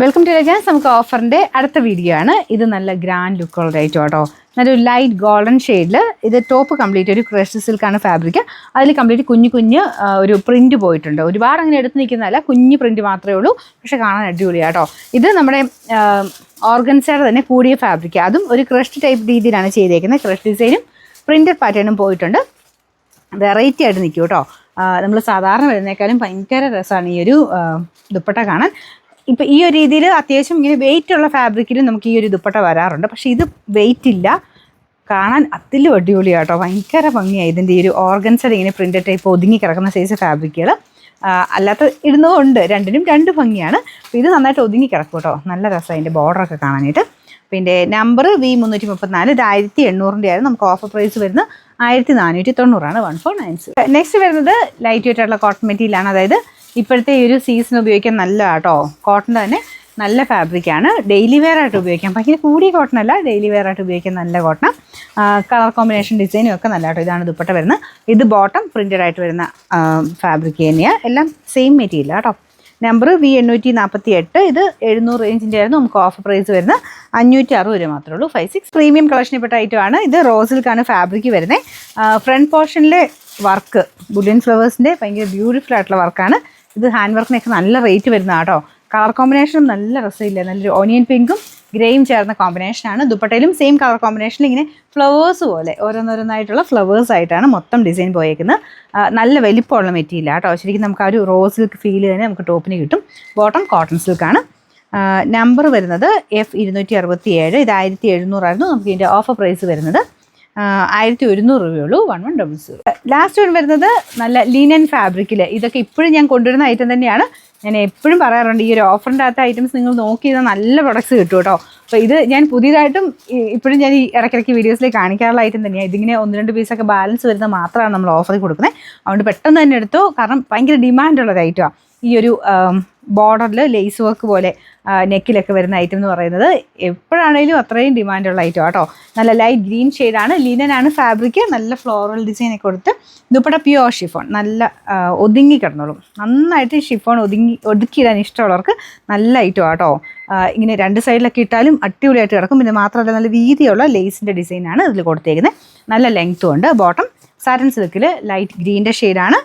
Welcome to രജാൻസ്. നമുക്ക് ഓഫറിൻ്റെ അടുത്ത video ആണ്. ഇത് നല്ല ഗ്രാൻഡ് ലുക്കുള്ള ഐറ്റം കേട്ടോ. നല്ലൊരു ലൈറ്റ് ഗോൾഡൻ ഷെയ്ഡിൽ ഇത് ടോപ്പ് കംപ്ലീറ്റ് ഒരു ക്രഷ്ഡ് സിൽക്കാണ് ഫാബ്രിക്. അതിൽ കംപ്ലീറ്റ് കുഞ്ഞു ഒരു പ്രിൻറ്റ് പോയിട്ടുണ്ട്. ഒരുപാട് അങ്ങനെ എടുത്ത് നിൽക്കുന്നതല്ല, കുഞ്ഞു പ്രിൻറ്റ് മാത്രമേ ഉള്ളൂ. പക്ഷെ കാണാൻ അടിപൊളിയാണ് കേട്ടോ. ഇത് നമ്മുടെ ഓർഗൻസയുടെ തന്നെ കൂടിയ ഫാബ്രിക്, അതും ഒരു ക്രഷ്ഡ് ടൈപ്പ് രീതിയിലാണ് ചെയ്തേക്കുന്നത്. ക്രഷ് ഡിസൈനും പ്രിൻറ്റഡ് പാറ്റേണും പോയിട്ടുണ്ട്. വെറൈറ്റി ആയിട്ട് നിൽക്കും കേട്ടോ. നമ്മൾ സാധാരണ വരുന്നേക്കാളും ഭയങ്കര രസമാണ് ഈ ഒരു ദുപ്പട്ട കാണാൻ. ഇപ്പം ഈ ഒരു രീതിയിൽ അത്യാവശ്യം ഇങ്ങനെ വെയിറ്റ് ഉള്ള ഫാബ്രിക്കിൽ നമുക്ക് ഈ ഒരു ദുപ്പട്ട വരാറുണ്ട്. പക്ഷേ ഇത് വെയിറ്റ് ഇല്ല, കാണാൻ അതിലും അടിപൊളിയാണ് കേട്ടോ. ഭയങ്കര ഭംഗിയാണ് ഇതിൻ്റെ ഈ ഒരു ഓർഗൻസയുടെ ഇങ്ങനെ പ്രിൻ്റഡ് ടൈപ്പ് ഒതുങ്ങി കിടക്കുന്ന സൈസ് ഫാബ്രിക്കുകൾ. അല്ലാത്ത ഇടുന്നതുകൊണ്ട് രണ്ടിനും രണ്ട് ഭംഗിയാണ്. അപ്പോൾ ഇത് നന്നായിട്ട് ഒതുങ്ങി കിടക്കും കേട്ടോ. നല്ല രസമാണ് അതിൻ്റെ ബോർഡറൊക്കെ കാണാനായിട്ട്. പിന്നെ നമ്പർ V334, ഇത് 1800 ആയിരുന്നു. നമുക്ക് ഓഫർ പ്രൈസ് വരുന്നത് 1490 1496. നെക്സ്റ്റ് വരുന്നത് ലൈറ്റ് വെയിറ്റ് ആയിട്ടുള്ള കോട്ടൺ മെറ്റീരിയലാണ്. അതായത് ഇപ്പോഴത്തെ ഈ ഒരു സീസൺ ഉപയോഗിക്കാൻ നല്ല കേട്ടോ. കോട്ടൻ്റെ തന്നെ നല്ല ഫാബ്രിക്കാണ്. ഡെയിലി വെയർ ആയിട്ട് ഉപയോഗിക്കാം. ഭയങ്കര കൂടിയ കോട്ടൺ അല്ല, ഡെയിലി വെയർ ആയിട്ട് ഉപയോഗിക്കാൻ നല്ല കോട്ടൺ. കളർ കോമ്പിനേഷൻ ഡിസൈനും ഒക്കെ നല്ല കേട്ടോ. ഇതാണ് ദുപ്പട്ട വരുന്നത്. ഇത് ബോട്ടം പ്രിൻറ്റഡ് ആയിട്ട് വരുന്ന ഫാബ്രിക് തന്നെയാണ്. എല്ലാം സെയിം മെറ്റീരിയൽ കേട്ടോ. നമ്പർ V848, ഇത് 700 റേഞ്ചിൻ്റെ ആയിരുന്നു. നമുക്ക് ഓഫർ പ്രൈസ് വരുന്നത് 560 മാത്രമേ ഉള്ളൂ. 56 പ്രീമിയം കളക്ഷനിൽപ്പെട്ട ഐറ്റമാണ്. ഇത് റോസിൽക്കാണ് ഫാബ്രിക് വരുന്നത്. ഫ്രണ്ട് പോർഷനിലെ വർക്ക് ബുള്ളിയൻ ഫ്ലവേഴ്സിൻ്റെ ഭയങ്കര ബ്യൂട്ടിഫുൾ ആയിട്ടുള്ള വർക്കാണ്. ഇത് ഹാൻഡ് വർക്കിനൊക്കെ നല്ല റേറ്റ് വരുന്നതാണ് കേട്ടോ. കളർ കോമ്പിനേഷനും നല്ല രസമില്ല, നല്ലൊരു ഓണിയൻ പിങ്കും ഗ്രേയും ചേർന്ന കോമ്പിനേഷനാണ്. ദുപ്പട്ടയിലും സെയിം കളർ കോമ്പിനേഷനിൽ ഇങ്ങനെ ഫ്ലവേഴ്സ് പോലെ ഓരോന്നോരോന്നായിട്ടുള്ള ഫ്ലവേഴ്സ് ആയിട്ടാണ് മൊത്തം ഡിസൈൻ പോയേക്കുന്നത്. നല്ല വലിപ്പമുള്ള മെറ്റീരിയൽ കേട്ടോ. ശരിക്കും നമുക്ക് ആ ഒരു റോസ് സിൽക്ക് ഫീൽ തന്നെ നമുക്ക് ടോപ്പിന് കിട്ടും. Bottom cotton സിൽക്കാണ്. നമ്പർ വരുന്നത് F267, ഇത് 1700 ആയിരുന്നു. നമുക്ക് ഇതിൻ്റെ ഓഫർ പ്രൈസ് വരുന്നത് 1100 രൂപയുള്ളൂ. 1100. ലാസ്റ്റ് വൺ വരുന്നത് നല്ല ലിനൻ ഫാബ്രിക്കിൽ. ഇതൊക്കെ ഇപ്പോഴും ഞാൻ കൊണ്ടുവരുന്ന ഐറ്റം തന്നെയാണ്. ഞാൻ എപ്പോഴും പറയാറുണ്ട്, ഈ ഒരു ഓഫറിൻ്റെ അകത്ത് ഐറ്റംസ് നിങ്ങൾ നോക്കി ചെയ്താൽ നല്ല പ്രൊഡക്ട്സ് കിട്ടും കേട്ടോ. അപ്പോൾ ഇത് ഞാൻ പുതിയതായിട്ടും ഇപ്പോഴും ഞാൻ ഈ ഇടയ്ക്കിടയ്ക്ക് വീഡിയോസിലേക്ക് കാണിക്കാറുള്ള ഐറ്റം തന്നെയാണ്. ഇതിങ്ങനെ 1-2 പീസൊക്കെ ബാലൻസ് വരുന്നത് മാത്രമാണ് നമ്മൾ ഓഫറിൽ കൊടുക്കുന്നത്. അതുകൊണ്ട് പെട്ടെന്ന് തന്നെ എടുത്തോ, കാരണം ഭയങ്കര ഡിമാൻഡുള്ളൊരു ഐറ്റമാണ്. ഈ ഒരു ബോർഡറിൽ ലേസ് വർക്ക് പോലെ നെക്കിലൊക്കെ വരുന്ന ഐറ്റം എന്ന് പറയുന്നത് എപ്പോഴാണേലും അത്രയും ഡിമാൻഡുള്ള ഐറ്റം കേട്ടോ. നല്ല ലൈറ്റ് ഗ്രീൻ ഷെയ്ഡാണ്. ലിനനാണ് ഫാബ്രിക്. നല്ല ഫ്ലോറൽ ഡിസൈനൊക്കെ കൊടുത്ത് ദുപ്പട്ട പ്യുവർ ഷിഫോൺ. നല്ല ഒതുങ്ങി കിടന്നോളും. നന്നായിട്ട് ഷിഫോൺ ഒതുക്കിയിടാൻ ഇഷ്ടമുള്ളവർക്ക് നല്ല ഐറ്റം കേട്ടോ. ഇങ്ങനെ രണ്ട് സൈഡിലൊക്കെ ഇട്ടാലും അടിപൊളിയായിട്ട് കിടക്കും. പിന്നെ മാത്രമല്ല നല്ല വീതിയുള്ള ലേസിൻ്റെ ഡിസൈനാണ് ഇതിൽ കൊടുത്തേക്കുന്നത്. നല്ല ലെങ്ത്തും ഉണ്ട്. ബോട്ടം സാറ്റൻ സിൽക്കിൽ ലൈറ്റ് ഗ്രീൻ്റെ ഷെയ്ഡാണ്.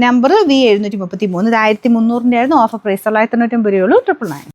നമ്പർ V733, ഇത് 1300 ആയിരുന്നു. ഓഫർ പ്രൈസ് 990 രൂപയുള്ളൂ. 999.